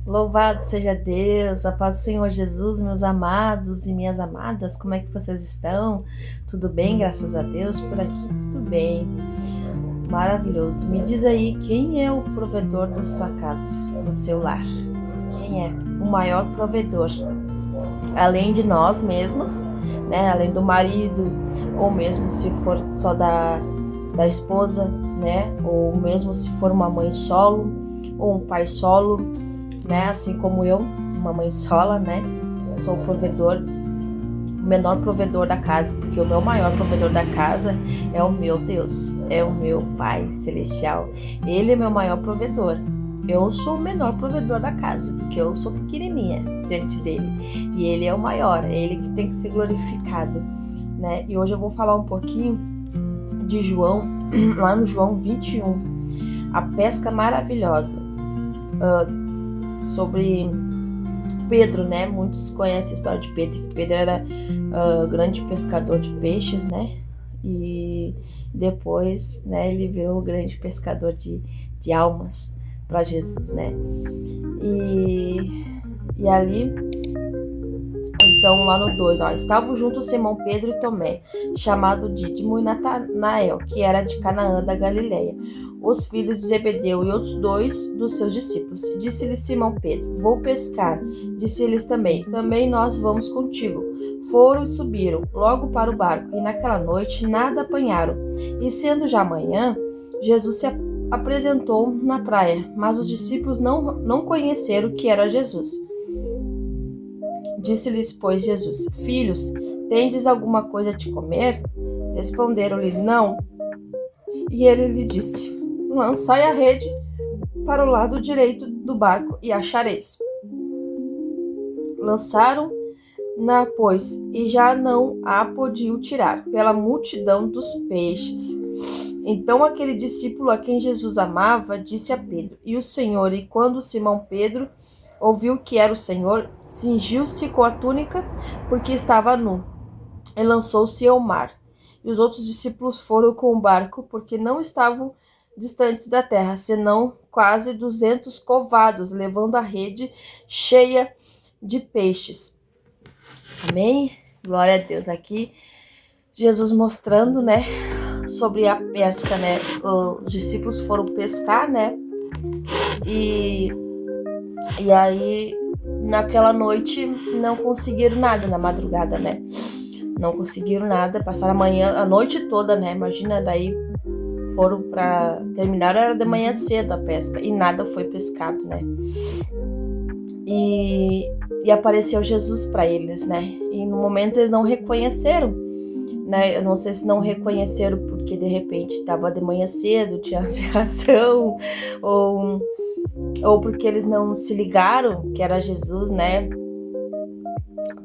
Louvado seja Deus, a paz do Senhor Jesus, meus amados e minhas amadas, como é que vocês estão? Tudo bem, graças a Deus, por aqui tudo bem, maravilhoso. Me diz aí, quem é o provedor da sua casa, do seu lar? Quem é o maior provedor? Além de nós mesmos, né? Além do marido, ou mesmo se for só da esposa, né? Ou mesmo se for uma mãe solo, ou um pai solo, né? Assim como eu, uma mãe sola, né? Sou o provedor, o menor provedor da casa, porque o meu maior provedor da casa é o meu Deus, é o meu Pai Celestial. Ele é meu maior provedor. Eu sou o menor provedor da casa, porque eu sou pequenininha diante dele. E ele é o maior, é ele que tem que ser glorificado, né? E hoje eu vou falar um pouquinho de João, lá no João 21, a pesca maravilhosa. Sobre Pedro, né? Muitos conhecem a história de Pedro, que Pedro era grande pescador de peixes, né? E depois, né, ele virou o grande pescador de almas para Jesus, né? E ali, então, lá no 2, estavam juntos Simão Pedro e Tomé, chamado Dídimo, e Natanael, que era de Canaã da Galileia, os filhos de Zebedeu e outros dois dos seus discípulos. Disse-lhes Simão Pedro: Vou pescar. Disse-lhes também: Também nós vamos contigo. Foram e subiram logo para o barco, e naquela noite nada apanharam. E sendo já manhã, Jesus se apresentou na praia, mas os discípulos não conheceram que era Jesus. Disse-lhes, pois, Jesus: Filhos, tendes alguma coisa de comer? Responderam-lhe: Não. E ele lhe disse: Lançai a rede para o lado direito do barco e achareis. Lançaram-na, pois, e já não a podiam tirar, pela multidão dos peixes. Então aquele discípulo a quem Jesus amava disse a Pedro: E o Senhor? E quando Simão Pedro ouviu que era o Senhor, cingiu-se com a túnica, porque estava nu, e lançou-se ao mar. E os outros discípulos foram com o barco, porque não estavam distantes da terra, senão quase 200 covados, levando a rede cheia de peixes. Amém? Glória a Deus. Aqui, Jesus mostrando, né, sobre a pesca, né? Os discípulos foram pescar, né? E aí, naquela noite, não conseguiram nada, na madrugada, né? Não conseguiram nada, passaram a noite toda, né? Imagina, daí foram para terminar, era de manhã cedo a pesca e nada foi pescado, né? E apareceu Jesus para eles, né? E no momento eles não reconheceram, né? Eu não sei se não reconheceram porque de repente estava de manhã cedo, tinha reação, ou porque eles não se ligaram que era Jesus, né?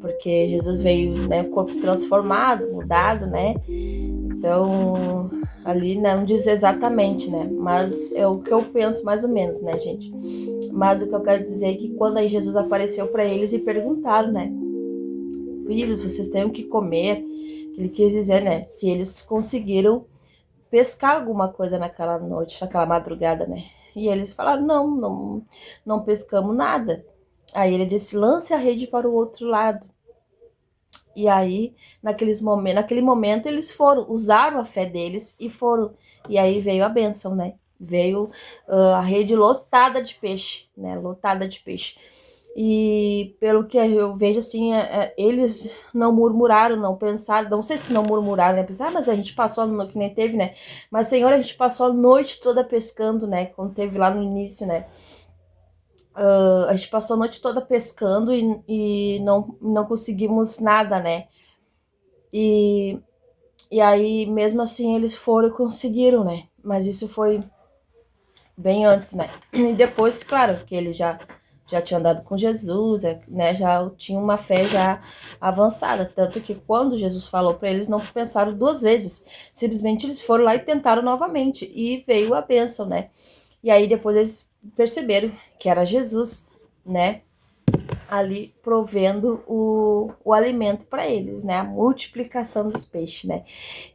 Porque Jesus veio, né, corpo transformado, mudado, né? Então, ali não diz exatamente, né? Mas é o que eu penso mais ou menos, né, gente? Mas o que eu quero dizer é que quando aí Jesus apareceu para eles e perguntaram, né? Filhos, vocês têm o que comer? Ele quis dizer, né? Se eles conseguiram pescar alguma coisa naquela noite, naquela madrugada, né? E eles falaram, não pescamos nada. Aí ele disse, lance a rede para o outro lado. E aí, naquele momento, eles usaram a fé deles e foram. E aí veio a bênção, né? Veio a rede lotada de peixe, né? Lotada de peixe. E pelo que eu vejo, assim, eles não murmuraram, não pensaram, não sei se não murmuraram, né? Pensaram, mas a gente passou, que nem teve, né? Mas, Senhor, a gente passou a noite toda pescando, né? Quando teve lá no início, né? A gente passou a noite toda pescando e não conseguimos nada, né? E aí, mesmo assim, eles foram e conseguiram, né? Mas isso foi bem antes, né? E depois, claro, que eles já tinham andado com Jesus, né? Já tinham uma fé já avançada. Tanto que quando Jesus falou para eles, não pensaram duas vezes. Simplesmente eles foram lá e tentaram novamente. E veio a bênção, né? E aí depois eles perceberam que era Jesus, né? Ali provendo o alimento para eles, né? A multiplicação dos peixes, né?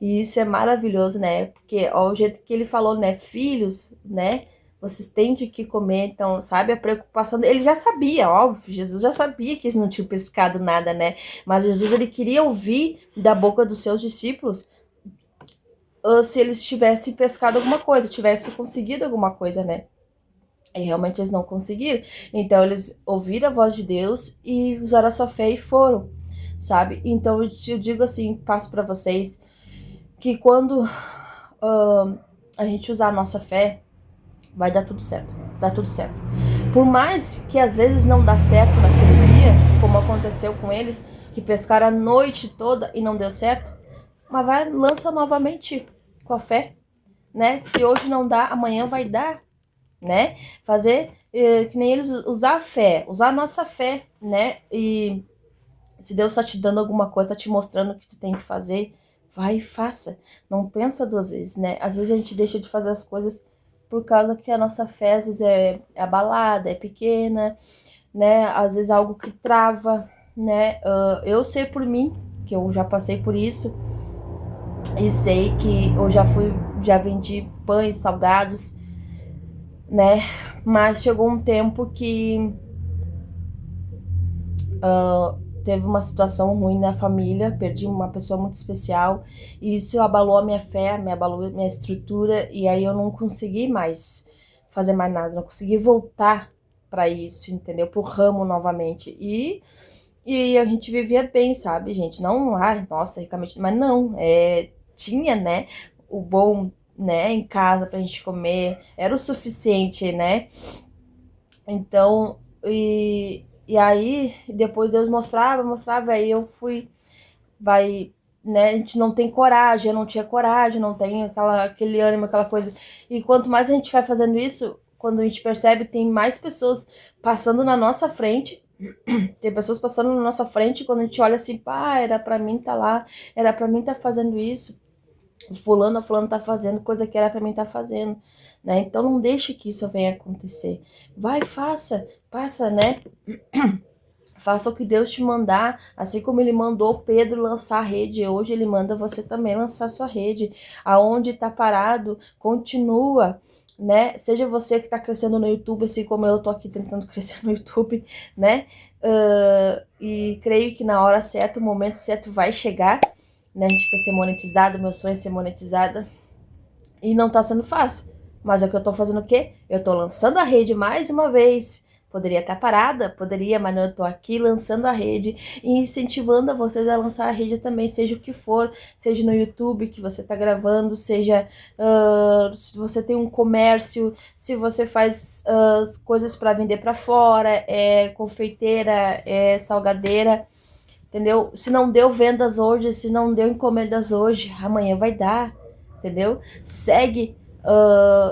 E isso é maravilhoso, né? Porque ó, o jeito que ele falou, né? Filhos, né? vocês têm de que comer. Então, sabe, a preocupação dele, ele já sabia, óbvio, Jesus já sabia que eles não tinham pescado nada, né? Mas Jesus, ele queria ouvir da boca dos seus discípulos se eles tivessem pescado alguma coisa, tivessem conseguido alguma coisa, né? E realmente eles não conseguiram. Então eles ouviram a voz de Deus e usaram a sua fé e foram, sabe? Então eu digo assim, passo para vocês, que quando a gente usar a nossa fé, vai dar tudo certo. Dá tudo certo. Por mais que às vezes não dá certo naquele dia, como aconteceu com eles, que pescaram a noite toda e não deu certo, mas vai, lança novamente com a fé, né? Se hoje não dá, amanhã vai dar, né? Fazer que nem eles, usar a fé, usar a nossa fé, né? E se Deus tá te dando alguma coisa, tá te mostrando o que tu tem que fazer, vai e faça. Não pensa duas vezes, né? Às vezes a gente deixa de fazer as coisas por causa que a nossa fé às vezes é abalada, é pequena, né? Às vezes é algo que trava, né? Eu sei por mim, que eu já passei por isso, e sei que eu já vendi pães, salgados, né? Mas chegou um tempo que teve uma situação ruim na família, perdi uma pessoa muito especial, e isso abalou a minha fé, me abalou a minha estrutura, e aí eu não consegui mais fazer mais nada, não consegui voltar para isso, entendeu? Pro ramo novamente. E a gente vivia bem, sabe, gente? Não, ai, nossa, ricamente, mas não, tinha, né, o bom, né, em casa pra gente comer, era o suficiente, né? Então, e aí, depois Deus mostrava, aí eu fui, né, a gente não tem coragem, eu não tinha coragem, não tem aquele ânimo, aquela coisa. E quanto mais a gente vai fazendo isso, quando a gente percebe, tem mais pessoas passando na nossa frente, tem pessoas passando na nossa frente, quando a gente olha assim, pá, era pra mim tá lá, era pra mim tá fazendo isso, fulano tá fazendo coisa que era pra mim tá fazendo, né? Então não deixe que isso venha acontecer. Vai, faça, né? Faça o que Deus te mandar, assim como ele mandou Pedro lançar a rede, hoje ele manda você também lançar a sua rede. Aonde está parado, continua, né? Seja você que está crescendo no YouTube, assim como eu tô aqui tentando crescer no YouTube, né? E creio que na hora certa, o momento certo vai chegar, né? A gente quer ser monetizada, meu sonho é ser monetizada, e não tá sendo fácil. Mas é o que eu tô fazendo o quê? Eu tô lançando a rede mais uma vez. Poderia estar parada? Poderia, mas não, eu tô aqui lançando a rede e incentivando a vocês a lançar a rede também, seja o que for, seja no YouTube que você tá gravando, seja se você tem um comércio, se você faz coisas para vender para fora, confeiteira, salgadeira, entendeu? Se não deu vendas hoje, se não deu encomendas hoje, amanhã vai dar, entendeu? Segue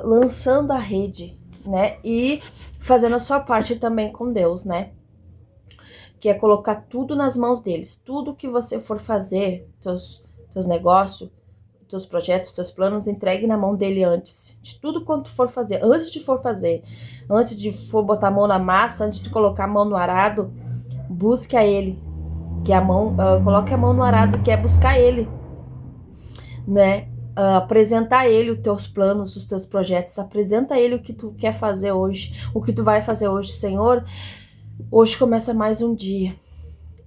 lançando a rede, né? E fazendo a sua parte também com Deus, né? Que é colocar tudo nas mãos deles. Tudo que você for fazer, teus negócios, teus projetos, teus planos, entregue na mão dele antes. De tudo quanto for fazer, antes de for fazer, antes de for botar a mão na massa, antes de colocar a mão no arado, busque a ele. Que a mão, coloque a mão no arado, que é buscar ele, né? Apresentar a ele os teus planos, os teus projetos, apresenta a ele o que tu quer fazer hoje, o que tu vai fazer hoje. Senhor, hoje começa mais um dia,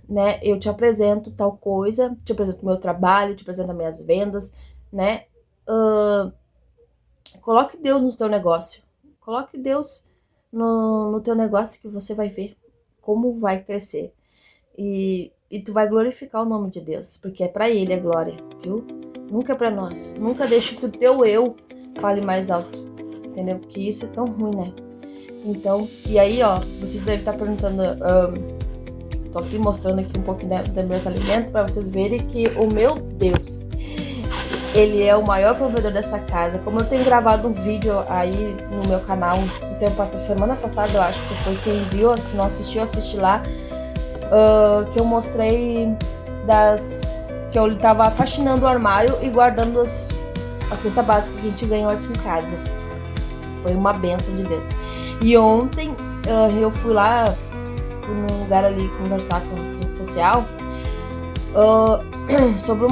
né? Eu te apresento tal coisa, te apresento o meu trabalho, te apresento as minhas vendas, né? Coloque Deus no teu negócio, coloque Deus no teu negócio, que você vai ver como vai crescer, e tu vai glorificar o nome de Deus, porque é pra ele a glória, viu? Nunca é pra nós. Nunca deixe que o teu eu fale mais alto, entendeu? Porque isso é tão ruim, né? Então, e aí, ó, você deve estar perguntando, tô aqui mostrando aqui um pouquinho dos meus alimentos para vocês verem que o meu Deus, ele é o maior provedor dessa casa. Como eu tenho gravado um vídeo aí no meu canal, então, semana passada, eu acho que foi, quem viu, se não assistiu, assiste lá, que eu mostrei que eu tava faxinando o armário e guardando a cesta básica que a gente ganhou aqui em casa. Foi uma bênção de Deus. E ontem eu fui lá num lugar ali conversar com o assistente social sobre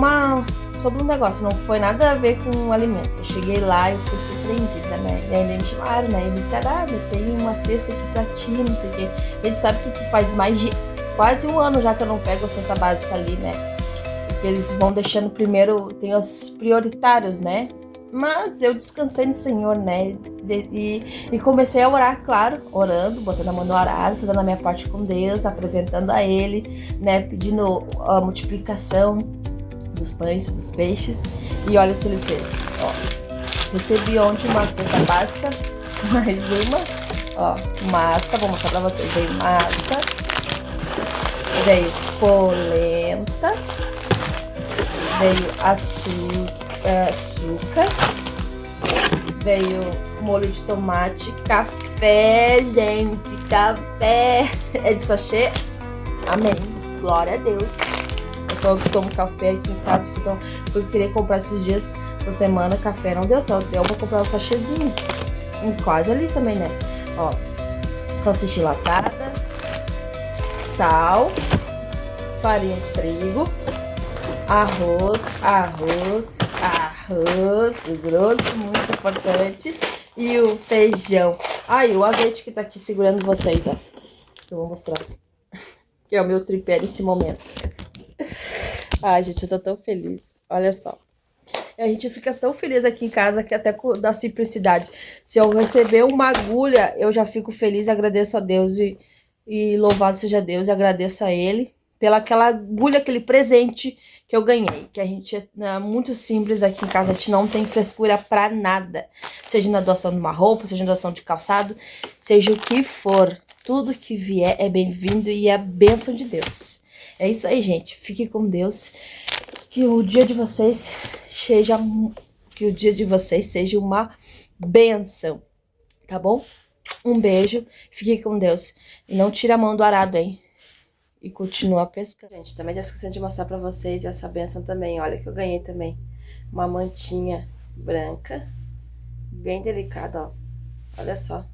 sobre um negócio, não foi nada a ver com o alimento. Eu cheguei lá e eu fui surpreendida, né? E ainda me chamaram, né? E me disseram, eu tenho uma cesta aqui pra ti, não sei o quê. A gente sabe que faz mais de quase um ano já que eu não pego a cesta básica ali, né? Porque eles vão deixando primeiro, tem os prioritários, né? Mas eu descansei no Senhor, né? E comecei a orar, claro, orando, botando a mão no arado, fazendo a minha parte com Deus, apresentando a Ele, né? Pedindo a multiplicação dos pães e dos peixes. E olha o que Ele fez. Ó, recebi ontem uma cesta básica, mais uma. Ó, massa, vou mostrar pra vocês. Veio massa, veio polenta, veio açúcar, veio molho de tomate, café, gente, café. É de sachê? Amém. Glória a Deus. Eu só tomo café aqui em casa, então fui querer comprar esses dias, essa semana, café não deu, só deu pra comprar um sachêzinho. Quase ali também, né? Ó, salsicha enlatada, sal, farinha de trigo, arroz grosso, muito importante, e o feijão. E o azeite que tá aqui segurando vocês, ó, eu vou mostrar, que é o meu tripé nesse momento. Gente, eu tô tão feliz, olha só. A gente fica tão feliz aqui em casa que até da simplicidade. Se eu receber uma agulha, eu já fico feliz, agradeço a Deus e louvado seja Deus, e agradeço a Ele pela aquela agulha, aquele presente que eu ganhei. Que a gente é muito simples aqui em casa, a gente não tem frescura pra nada. Seja na doação de uma roupa, seja na doação de calçado, seja o que for. Tudo que vier é bem-vindo e é a bênção de Deus. É isso aí, gente. Fique com Deus. Que o dia de vocês seja uma bênção, tá bom? Um beijo, fique com Deus. E não tira a mão do arado, hein? E continua pescando. Gente, também já esqueci de mostrar pra vocês essa bênção também. Olha que eu ganhei também. Uma mantinha branca, bem delicada, ó. Olha só.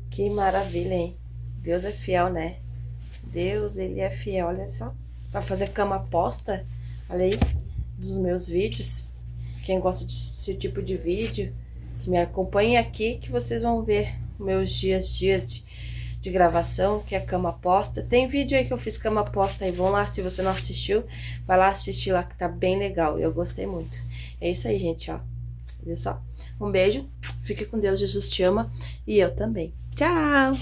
Que maravilha, hein? Deus é fiel, né? Deus, Ele é fiel, olha só. Pra fazer cama posta, olha aí, dos meus vídeos. Quem gosta desse tipo de vídeo, me acompanhe aqui que vocês vão ver meus dias de gravação, que é cama posta. Tem vídeo aí que eu fiz cama posta aí, vão lá, se você não assistiu, vai lá assistir lá que tá bem legal, eu gostei muito. É isso aí, gente, ó. Viu só? Um beijo, fique com Deus, Jesus te ama e eu também. Tchau!